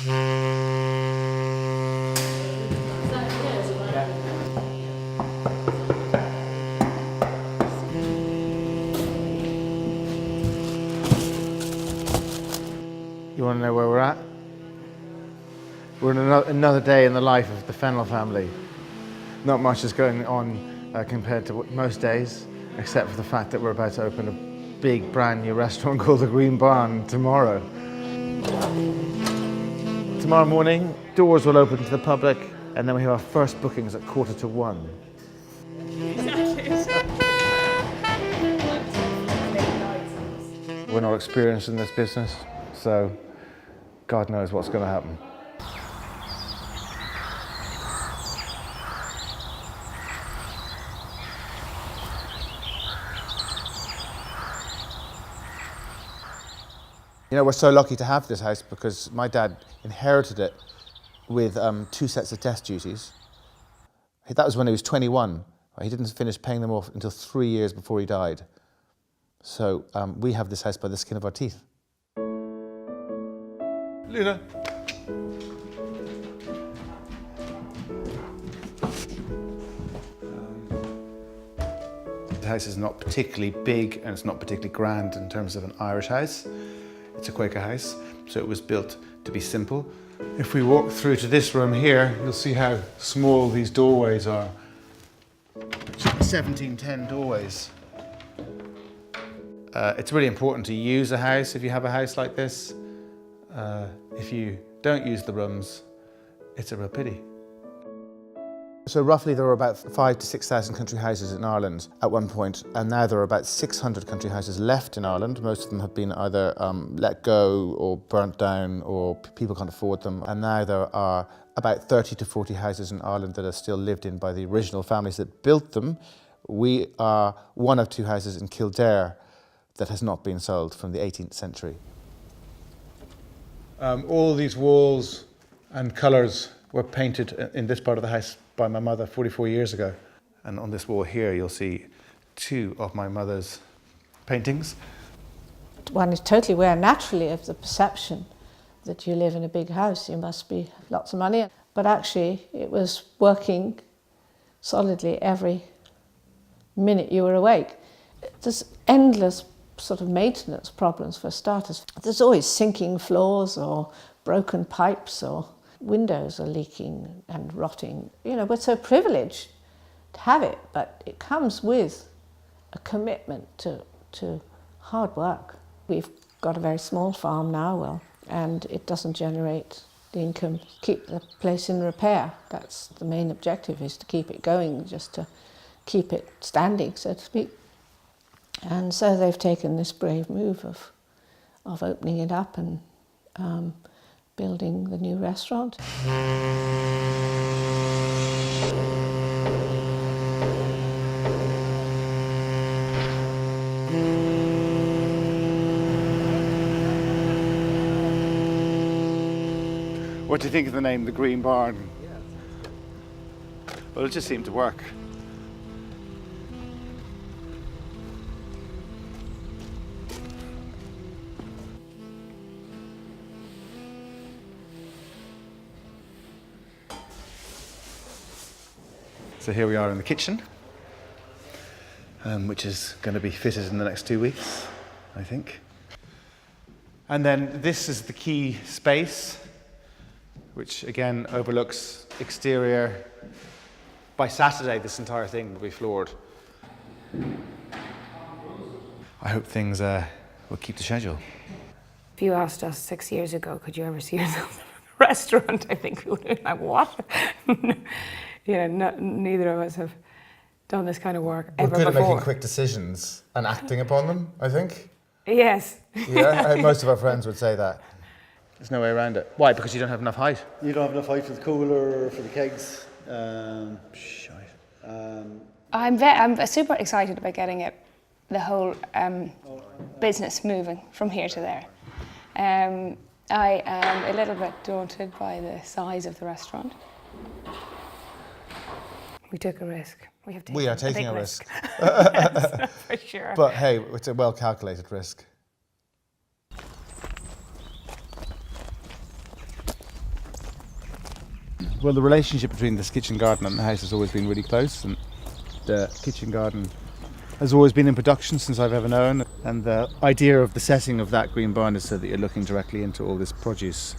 You want to know where we're at? We're in another day in the life of the Fennell family. Not much is going on compared to most days, except for the fact that we're about to open a big brand new restaurant called the Green Barn tomorrow. Tomorrow morning, doors will open to the public, and then we have our first bookings at 1:45. We're not experienced in this business, so God knows what's going to happen. You know, we're so lucky to have this house because my dad inherited it with 2 sets of death duties. That was when he was 21. He didn't finish paying them off until 3 years before he died. So we have this house by the skin of our teeth. Luna. The house is not particularly big and it's not particularly grand in terms of an Irish house. It's a Quaker house, so it was built to be simple. If we walk through to this room here, you'll see how small these doorways are. 1710 doorways. It's really important to use a house if you have a house like this. If you don't use the rooms, it's a real pity. So roughly there were about 5,000 to 6,000 country houses in Ireland at one point, and now there are about 600 country houses left in Ireland. Most of them have been either let go or burnt down, or people can't afford them. And now there are about 30 to 40 houses in Ireland that are still lived in by the original families that built them. We are one of 2 houses in Kildare that has not been sold from the 18th century. All these walls and colours were painted in this part of the house by my mother 44 years ago. And on this wall here, you'll see 2 of my mother's paintings. One is totally aware naturally of the perception that you live in a big house, you must be lots of money. But actually, it was working solidly every minute you were awake. There's endless sort of maintenance problems for starters. There's always sinking floors or broken pipes or windows are leaking and rotting. You know, we're so privileged to have it, but it comes with a commitment to hard work. We've got a very small farm now, and it doesn't generate the income to keep the place in repair. That's the main objective, is to keep it going, just to keep it standing, so to speak. And so they've taken this brave move of opening it up and building the new restaurant. What do you think of the name, the Green Barn? Well, it just seemed to work. So here we are in the kitchen, which is going to be fitted in the next 2 weeks, I think. And then this is the key space, which again overlooks exterior. By Saturday, this entire thing will be floored. I hope things will keep the schedule. If you asked us 6 years ago, could you ever see yourself in a restaurant? I think we would have been like, what? You know, neither of us have done this kind of work ever before. We're good at making quick decisions and acting upon them, I think. Yes. Yeah, I think most of our friends would say that. There's no way around it. Why? Because you don't have enough height? You don't have enough height for the cooler, for the kegs. I'm super excited about getting the whole business moving from here to there. I am a little bit daunted by the size of the restaurant. We took a risk. We are taking a risk. Yes, for sure. But hey, it's a well-calculated risk. Well, the relationship between this kitchen garden and the house has always been really close, and the kitchen garden has always been in production since I've ever known. And the idea of the setting of that green barn is so that you're looking directly into all this produce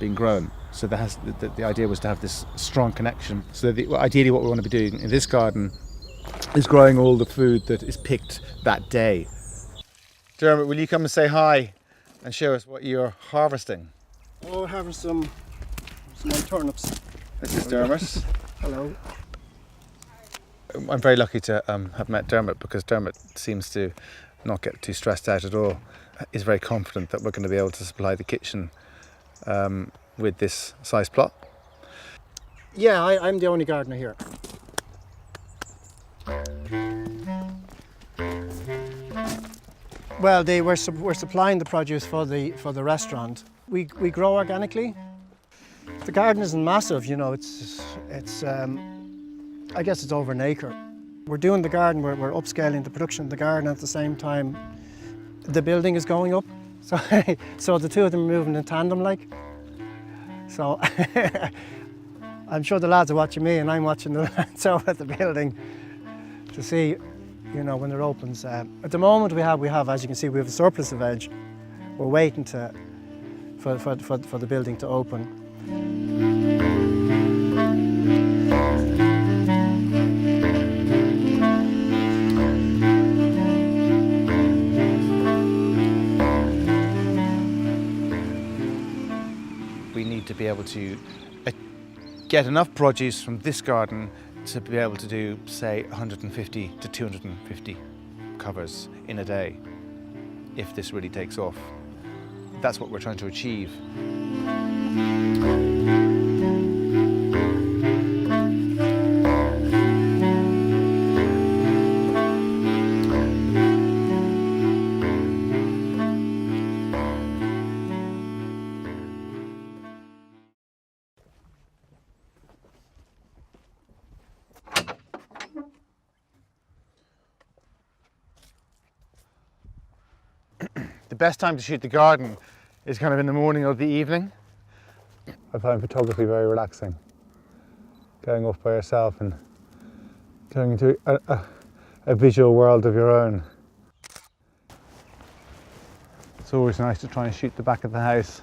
being grown. So the idea was to have this strong connection. So ideally what we want to be doing in this garden is growing all the food that is picked that day. Dermot, will you come and say hi and show us what you're harvesting? Oh, we're having some turnips. This is Dermot. Hello. I'm very lucky to have met Dermot, because Dermot seems to not get too stressed out at all. He's very confident that we're going to be able to supply the kitchen with this size plot. Yeah, I'm the only gardener here. Well, we're supplying the produce for the restaurant. We grow organically. The garden isn't massive, you know. It's I guess it's over an acre. We're doing the garden. We're upscaling the production of the garden at the same time. The building is going up, so the two of them are moving in tandem, like. So I'm sure the lads are watching me, and I'm watching the lads over at the building to see, you know, when it opens. At the moment, we have, as you can see, we have a surplus of veg. We're waiting for the building to open. We need to be able to get enough produce from this garden to be able to do, say, 150 to 250 covers in a day, if this really takes off. That's what we're trying to achieve. The best time to shoot the garden is kind of in the morning or the evening. I find photography very relaxing. Going off by yourself and going into a visual world of your own. It's always nice to try and shoot the back of the house.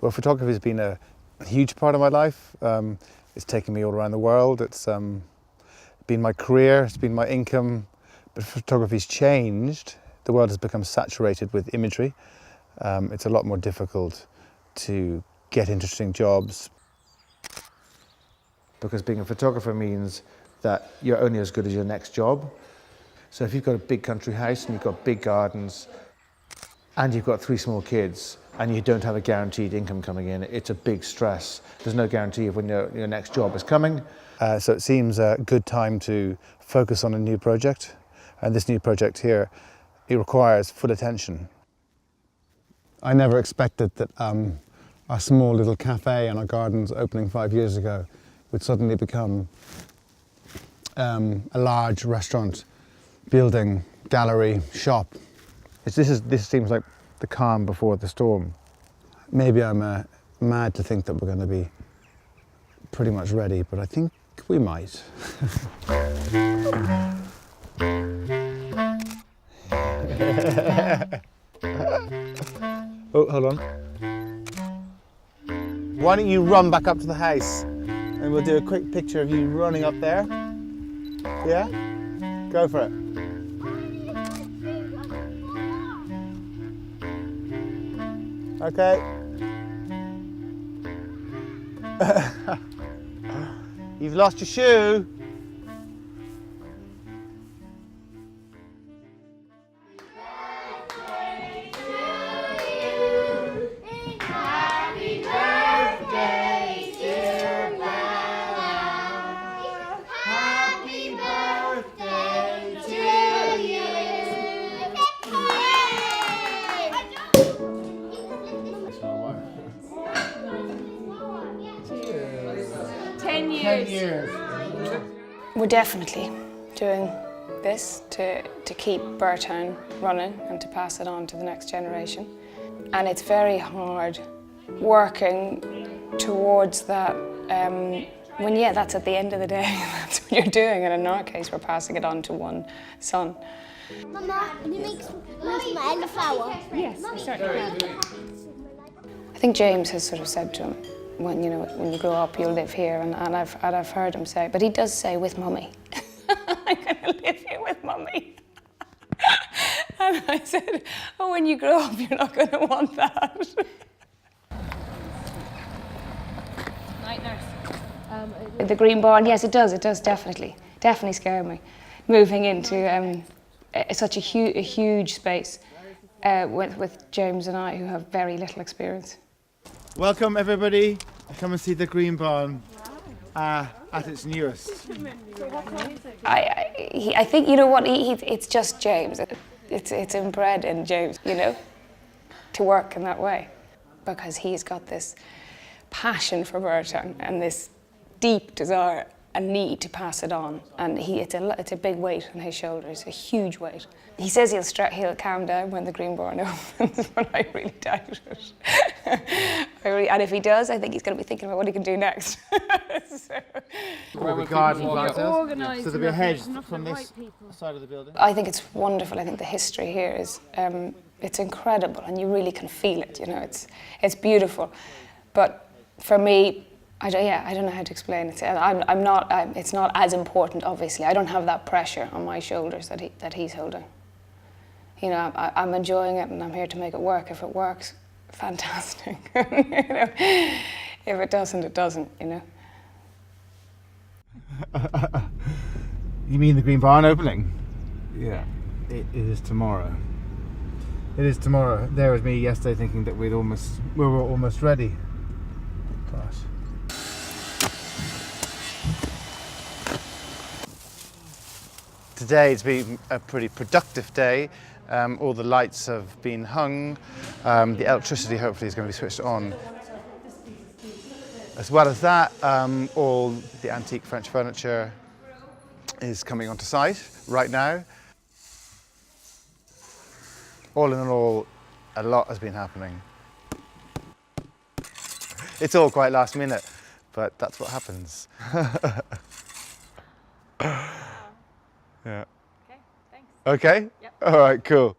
Well, photography has been a huge part of my life. It's taken me all around the world. It's been my career, it's been my income, but photography's changed. The world has become saturated with imagery. It's a lot more difficult to get interesting jobs, because being a photographer means that you're only as good as your next job. So if you've got a big country house and you've got big gardens and you've got 3 small kids and you don't have a guaranteed income coming in, it's a big stress. There's no guarantee of when your next job is coming. So it seems a good time to focus on a new project. And this new project here, it requires full attention. I never expected that a small little cafe in our gardens opening 5 years ago would suddenly become a large restaurant, building, gallery, shop. This seems like the calm before the storm. Maybe I'm mad to think that we're going to be pretty much ready, but I think we might. Oh, hold on. Why don't you run back up to the house and we'll do a quick picture of you running up there. Yeah? Go for it. Okay. You've lost your shoe. Happy birthday, dear Bella. Happy birthday to you. Yay! 10 years. We're definitely doing this to keep Burtown running and to pass it on to the next generation. And it's very hard working towards that when, yeah, that's at the end of the day, that's what you're doing. And in our case, we're passing it on to one son. Mama, can you make my flower? Yes, I certainly can. I think James has sort of said to him, when you grow up, you'll live here, and I've heard him say, but he does say, with mummy. I'm gonna live here with mummy. And I said, oh, when you grow up, you're not gonna want that. Night nurse. The green barn, yes, it does definitely scare me. Moving into such a huge space with James and I, who have very little experience. Welcome everybody, come and see the green barn at its newest. I think, you know what, it's just James. It's inbred in James, you know, to work in that way. Because he's got this passion for Burtown and this deep desire and need to pass it on. And it's a big weight on his shoulders, a huge weight. He says he'll calm down when the green barn opens, but I really doubt it. And if he does, I think he's going to be thinking about what he can do next. Where we garden so there'll be a hedge from this side of the building. I think it's wonderful. I think the history here is it's incredible, and you really can feel it. You know, it's beautiful. But for me, I don't know how to explain it. It's not as important, obviously. I don't have that pressure on my shoulders that he's holding. You know, I'm enjoying it, and I'm here to make it work. If it works, fantastic. You know, if it doesn't, it doesn't. You know. You mean the green barn opening? Yeah, it is tomorrow. It is tomorrow. There was me yesterday thinking that we were almost ready. Gosh. Today it's been a pretty productive day. All the lights have been hung. The electricity hopefully is going to be switched on. As well as that, all the antique French furniture is coming onto site right now. All in all, a lot has been happening. It's all quite last minute, but that's what happens. Yeah. Okay, thanks. Okay? Yep. All right, cool.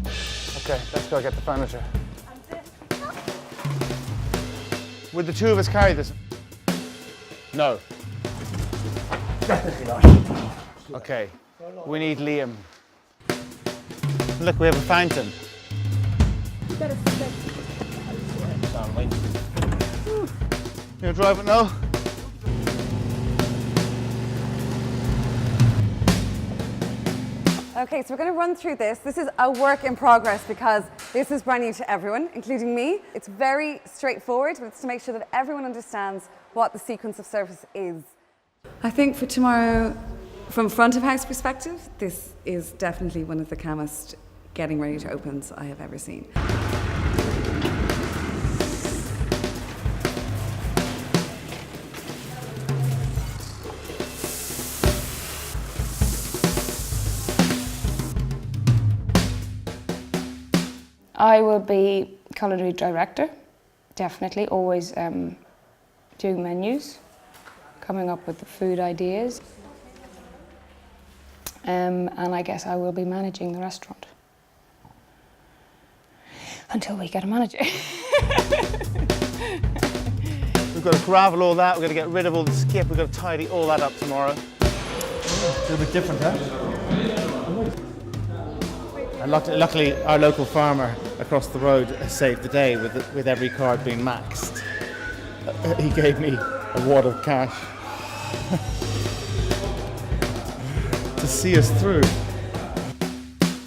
Okay, let's go get the furniture. Would the two of us carry this? No. Definitely not. Okay, we need Liam. Look, we have a fountain. You gonna drive it now? Okay, so we're going to run through this. This is a work in progress because this is brand new to everyone, including me. It's very straightforward, but it's to make sure that everyone understands what the sequence of service is. I think for tomorrow, from front of house perspective, this is definitely one of the calmest getting ready to opens I have ever seen. I will be culinary director, definitely, always doing menus, coming up with the food ideas, and I guess I will be managing the restaurant until we get a manager. We've got to gravel all that, we've got to get rid of all the skip, we've got to tidy all that up tomorrow. A little bit different, huh? And luckily, our local farmer across the road has saved the day with every card being maxed. He gave me a wad of cash to see us through.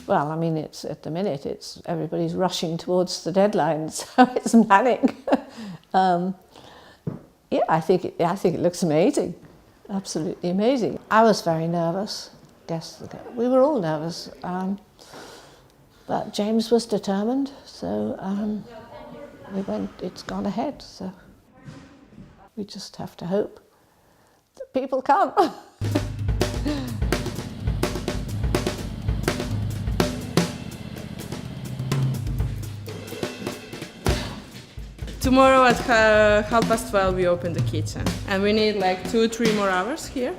Well, I mean, it's at the minute, everybody's rushing towards the deadline, so it's manic. Yeah, I think it looks amazing, absolutely amazing. I was very nervous. Guess we were all nervous. But James was determined, so it's gone ahead, so we just have to hope that people come. tomorrow at 12:30 we open the kitchen, and we need like 2-3 more hours here.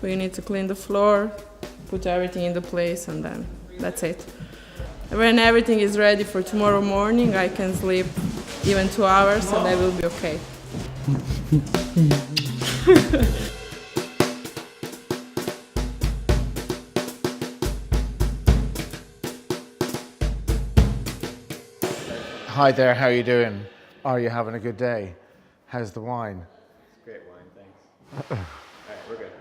We need to clean the floor, put everything in the place, and then that's it. When everything is ready for tomorrow morning, I can sleep even 2 hours and I will be okay. Hi there, how are you doing? Are you having a good day? How's the wine? It's great wine, thanks. All right, we're good.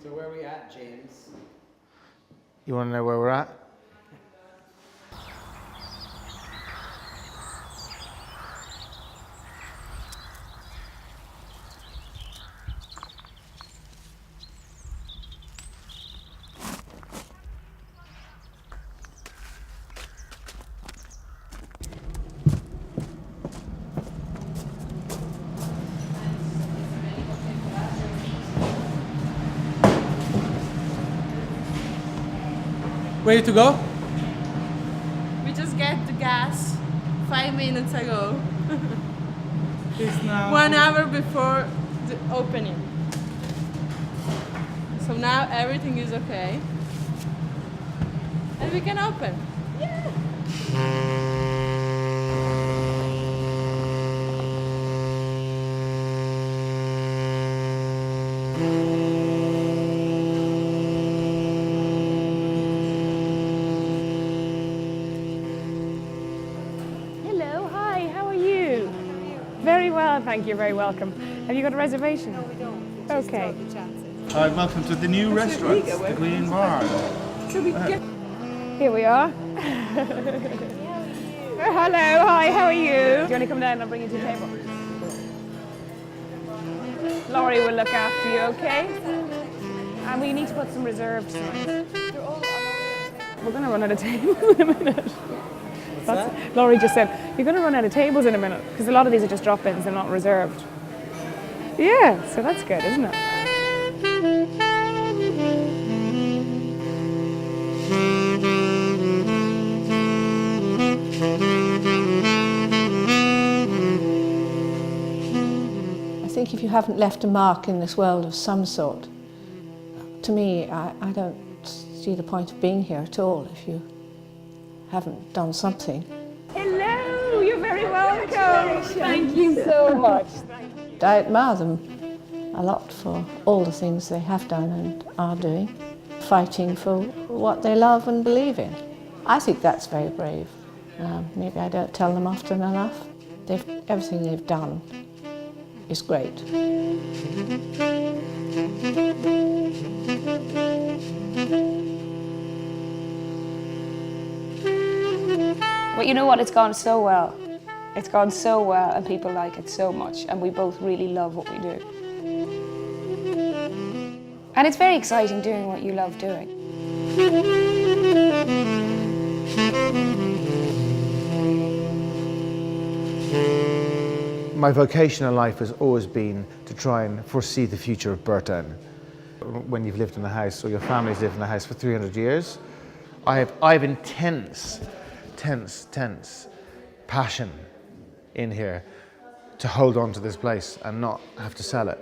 So where are we at, James? You want to know where we're at? Ready to go? We just get the gas 5 minutes ago. It's now 1 hour before the opening. So now everything is okay. And we can open. Hello, hi, how are you? Very well, thank you, very welcome. Have you got a reservation? No, we don't. Okay. Hi, welcome to the new restaurant, the Green Bar. Here we are. Hello, hi, how are you? Do you want to come down and I'll bring you to the table? Laurie will look after you, okay? And we need to put some reserved signs. We're going to run out of tables in a minute. Laurie just said, you're going to run out of tables in a minute, because a lot of these are just drop-ins, they're not reserved. Yeah, so that's good, isn't it? I think if you haven't left a mark in this world of some sort, to me, I don't see the point of being here at all if you haven't done something. Hello, you're very welcome. Thank you so much. I admire them a lot for all the things they have done and are doing, fighting for what they love and believe in. I think that's very brave. Maybe I don't tell them often enough. Everything they've done is great. But you know what, it's gone so well. It's gone so well and people like it so much and we both really love what we do. And it's very exciting doing what you love doing. My vocation in life has always been to try and foresee the future of Burtown. When you've lived in a house, or your family's lived in a house for 300 years, I have intense passion in here to hold on to this place and not have to sell it.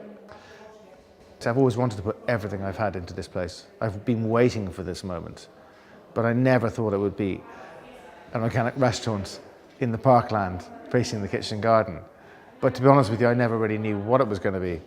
So I've always wanted to put everything I've had into this place. I've been waiting for this moment, but I never thought it would be an organic restaurant in the parkland facing the kitchen garden. But to be honest with you, I never really knew what it was going to be.